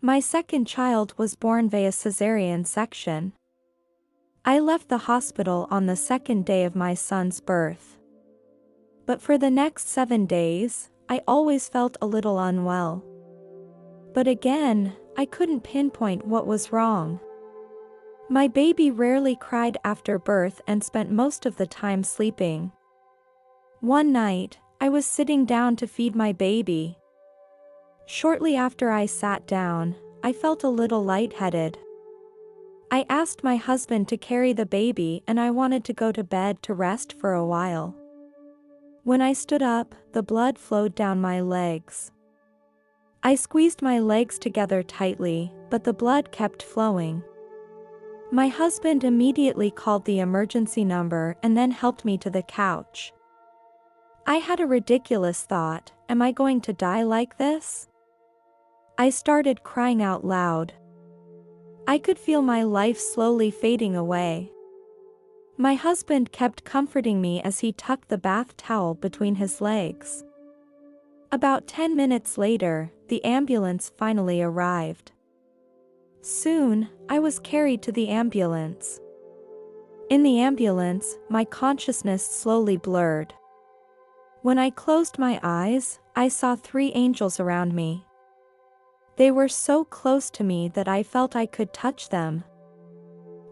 My second child was born via cesarean section. I left the hospital on the second day of my son's birth. But for the next 7 days, I always felt a little unwell. But again, I couldn't pinpoint what was wrong. My baby rarely cried after birth and spent most of the time sleeping. One night, I was sitting down to feed my baby. Shortly after I sat down, I felt a little lightheaded. I asked my husband to carry the baby and I wanted to go to bed to rest for a while. When I stood up, the blood flowed down my legs. I squeezed my legs together tightly, but the blood kept flowing. My husband immediately called the emergency number and then helped me to the couch. I had a ridiculous thought, am I going to die like this? I started crying out loud. I could feel my life slowly fading away. My husband kept comforting me as he tucked the bath towel between his legs. About 10 minutes later, the ambulance finally arrived. Soon, I was carried to the ambulance. In the ambulance, my consciousness slowly blurred. When I closed my eyes, I saw 3 angels around me. They were so close to me that I felt I could touch them.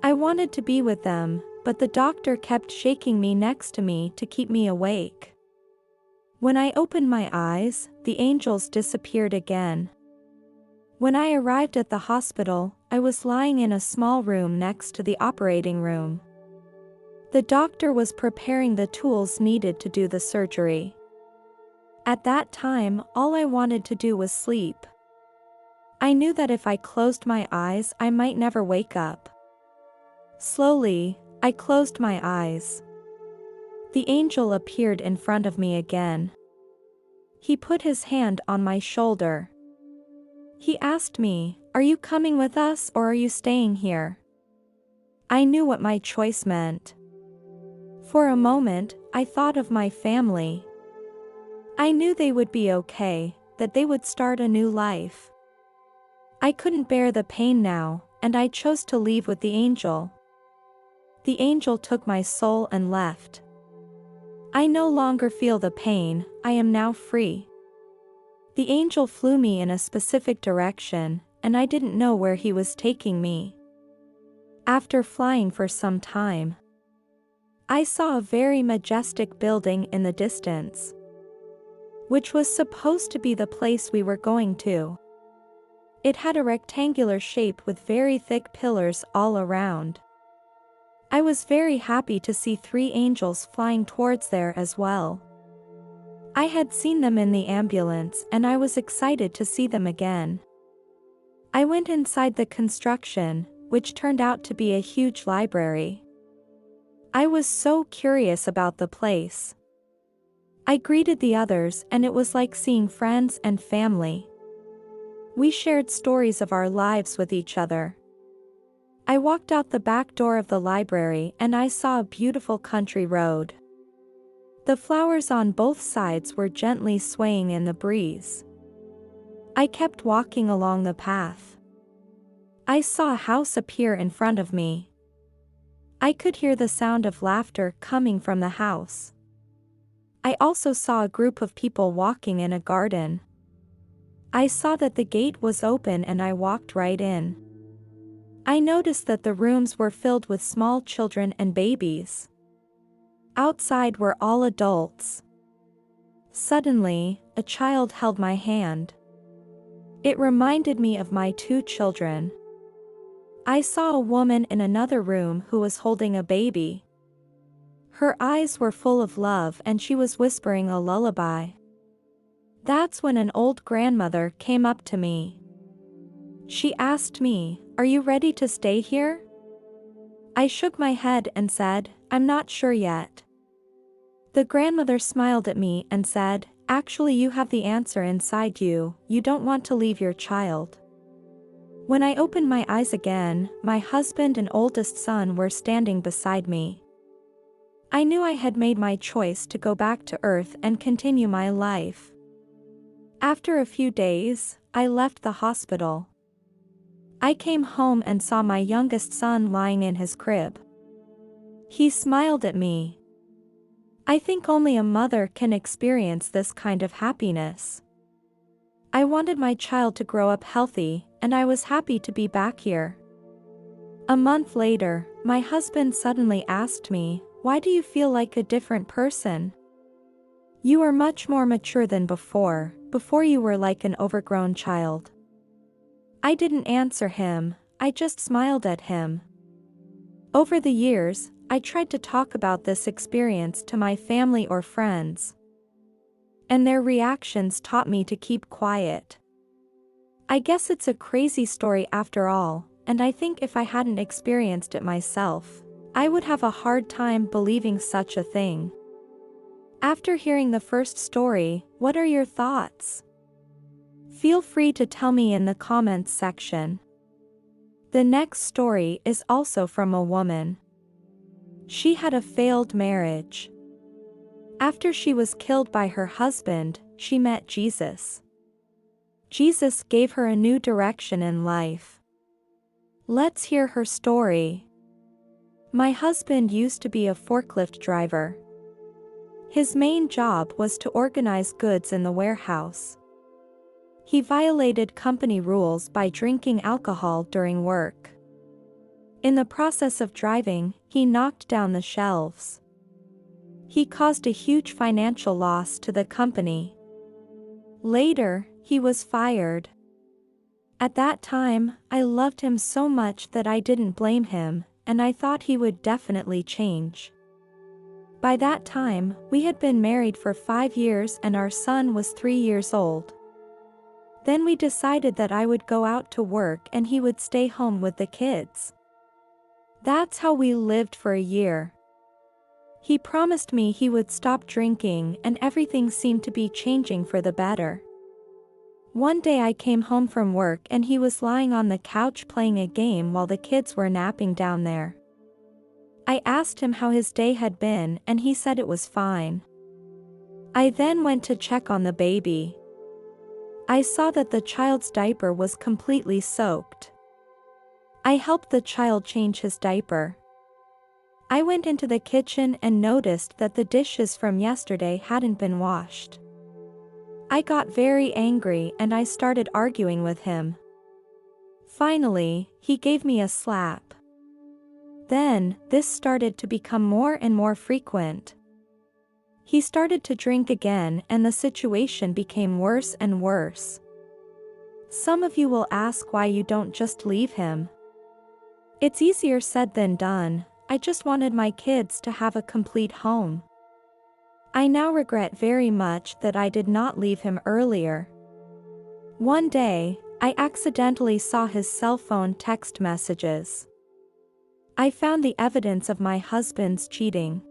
I wanted to be with them, but the doctor kept shaking me next to me to keep me awake. When I opened my eyes, the angels disappeared again. When I arrived at the hospital, I was lying in a small room next to the operating room. The doctor was preparing the tools needed to do the surgery. At that time, all I wanted to do was sleep. I knew that if I closed my eyes, I might never wake up. Slowly, I closed my eyes. The angel appeared in front of me again. He put his hand on my shoulder. He asked me, "Are you coming with us or are you staying here?" I knew what my choice meant. For a moment, I thought of my family. I knew they would be okay, that they would start a new life. I couldn't bear the pain now, and I chose to leave with the angel. The angel took my soul and left. I no longer feel the pain, I am now free. The angel flew me in a specific direction, and I didn't know where he was taking me. After flying for some time, I saw a very majestic building in the distance, which was supposed to be the place we were going to. It had a rectangular shape with very thick pillars all around. I was very happy to see 3 angels flying towards there as well. I had seen them in the ambulance and I was excited to see them again. I went inside the construction, which turned out to be a huge library. I was so curious about the place. I greeted the others and it was like seeing friends and family. We shared stories of our lives with each other. I walked out the back door of the library and I saw a beautiful country road. The flowers on both sides were gently swaying in the breeze. I kept walking along the path. I saw a house appear in front of me. I could hear the sound of laughter coming from the house. I also saw a group of people walking in a garden. I saw that the gate was open and I walked right in. I noticed that the rooms were filled with small children and babies. Outside were all adults. Suddenly, a child held my hand. It reminded me of my 2 children. I saw a woman in another room who was holding a baby. Her eyes were full of love and she was whispering a lullaby. That's when an old grandmother came up to me. She asked me, "Are you ready to stay here?" I shook my head and said, "I'm not sure yet." The grandmother smiled at me and said, "Actually, you have the answer inside you, you don't want to leave your child." When I opened my eyes again, my husband and oldest son were standing beside me. I knew I had made my choice to go back to Earth and continue my life. After a few days, I left the hospital. I came home and saw my youngest son lying in his crib. He smiled at me. I think only a mother can experience this kind of happiness. I wanted my child to grow up healthy, and I was happy to be back here. A month later, my husband suddenly asked me, "Why do you feel like a different person? You are much more mature than before you were like an overgrown child." I didn't answer him, I just smiled at him. Over the years, I tried to talk about this experience to my family or friends, and their reactions taught me to keep quiet. I guess it's a crazy story after all, and I think if I hadn't experienced it myself, I would have a hard time believing such a thing. After hearing the first story, what are your thoughts? Feel free to tell me in the comments section. The next story is also from a woman. She had a failed marriage. After she was killed by her husband, she met Jesus. Jesus gave her a new direction in life. Let's hear her story. My husband used to be a forklift driver. His main job was to organize goods in the warehouse. He violated company rules by drinking alcohol during work. In the process of driving, he knocked down the shelves. He caused a huge financial loss to the company. Later, he was fired. At that time, I loved him so much that I didn't blame him, and I thought he would definitely change. By that time, we had been married for 5 years and our son was 3 years old. Then we decided that I would go out to work and he would stay home with the kids. That's how we lived for a year. He promised me he would stop drinking and everything seemed to be changing for the better. One day I came home from work and he was lying on the couch playing a game while the kids were napping down there. I asked him how his day had been and he said it was fine. I then went to check on the baby. I saw that the child's diaper was completely soaked. I helped the child change his diaper. I went into the kitchen and noticed that the dishes from yesterday hadn't been washed. I got very angry and I started arguing with him. Finally, he gave me a slap. Then, this started to become more and more frequent. He started to drink again and the situation became worse and worse. Some of you will ask why you don't just leave him. It's easier said than done. I just wanted my kids to have a complete home. I now regret very much that I did not leave him earlier. One day, I accidentally saw his cell phone text messages. I found the evidence of my husband's cheating.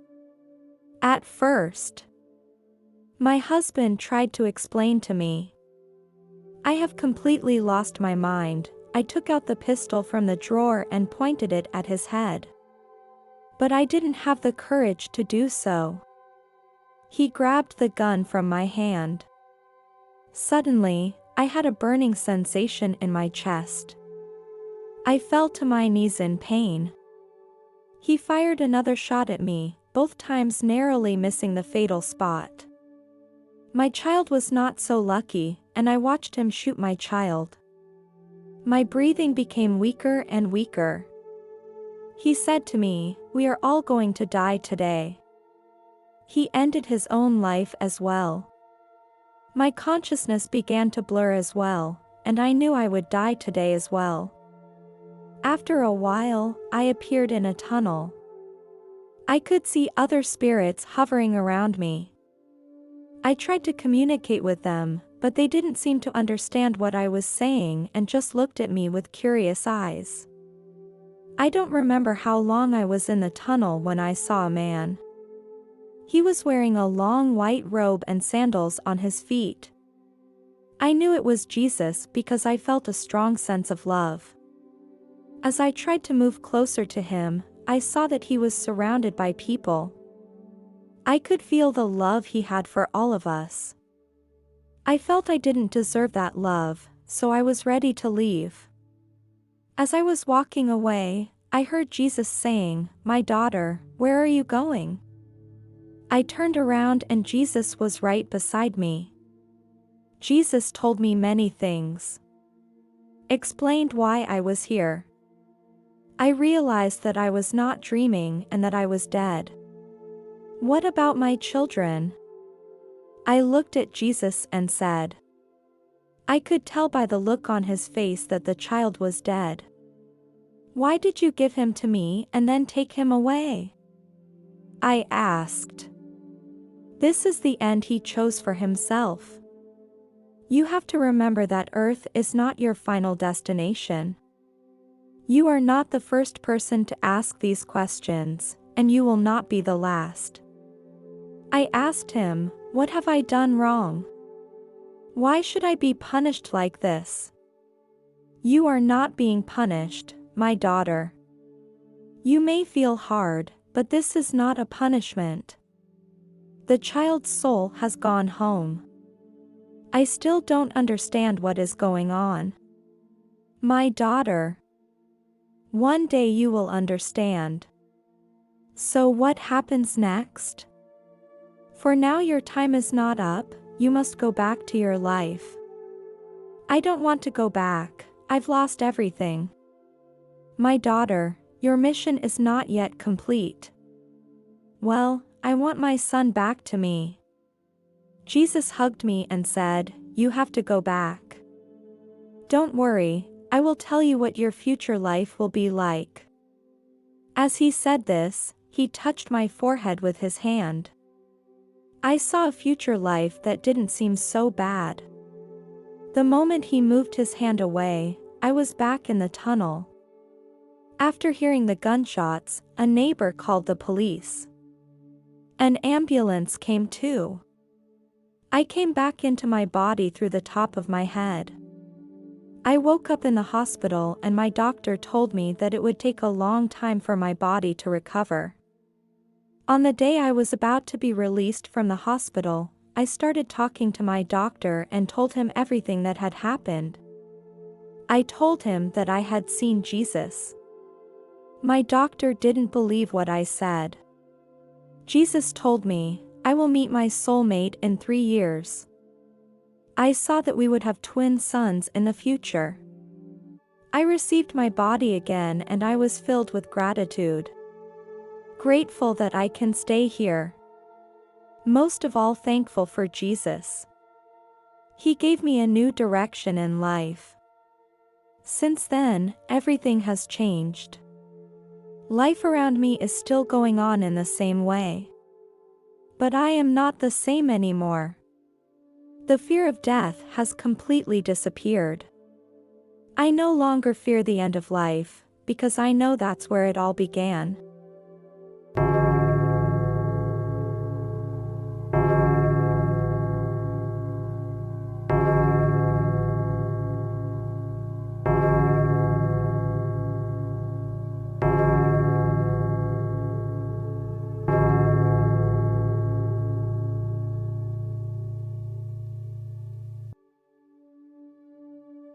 At first, my husband tried to explain to me. I have completely lost my mind. I took out the pistol from the drawer and pointed it at his head. But I didn't have the courage to do so. He grabbed the gun from my hand. Suddenly, I had a burning sensation in my chest. I fell to my knees in pain. He fired another shot at me, both times narrowly missing the fatal spot. My child was not so lucky, and I watched him shoot my child. My breathing became weaker and weaker. He said to me, "We are all going to die today." He ended his own life as well. My consciousness began to blur as well, and I knew I would die today as well. After a while, I appeared in a tunnel. I could see other spirits hovering around me. I tried to communicate with them, but they didn't seem to understand what I was saying and just looked at me with curious eyes. I don't remember how long I was in the tunnel when I saw a man. He was wearing a long white robe and sandals on his feet. I knew it was Jesus because I felt a strong sense of love. As I tried to move closer to him, I saw that he was surrounded by people. I could feel the love he had for all of us. I felt I didn't deserve that love, so I was ready to leave. As I was walking away, I heard Jesus saying, "My daughter, where are you going?" I turned around and Jesus was right beside me. Jesus told me many things. Explained why I was here. I realized that I was not dreaming and that I was dead. What about my children? I looked at Jesus and said. I could tell by the look on his face that the child was dead. Why did you give him to me and then take him away? I asked. This is the end he chose for himself. You have to remember that Earth is not your final destination. You are not the first person to ask these questions, and you will not be the last. I asked him, what have I done wrong? Why should I be punished like this? You are not being punished, my daughter. You may feel hard, but this is not a punishment. The child's soul has gone home. I still don't understand what is going on. My daughter. One day you will understand. So what happens next? For now your time is not up, you must go back to your life. I don't want to go back, I've lost everything. My daughter, your mission is not yet complete. Well, I want my son back to me. Jesus hugged me and said, you have to go back. Don't worry, I will tell you what your future life will be like. As he said this, he touched my forehead with his hand. I saw a future life that didn't seem so bad. The moment he moved his hand away, I was back in the tunnel. After hearing the gunshots, a neighbor called the police. An ambulance came too. I came back into my body through the top of my head. I woke up in the hospital and my doctor told me that it would take a long time for my body to recover. On the day I was about to be released from the hospital, I started talking to my doctor and told him everything that had happened. I told him that I had seen Jesus. My doctor didn't believe what I said. Jesus told me, I will meet my soulmate in 3 years. I saw that we would have twin sons in the future. I received my body again and I was filled with gratitude. Grateful that I can stay here. Most of all thankful for Jesus. He gave me a new direction in life. Since then, everything has changed. Life around me is still going on in the same way. But I am not the same anymore. The fear of death has completely disappeared. I no longer fear the end of life, because I know that's where it all began.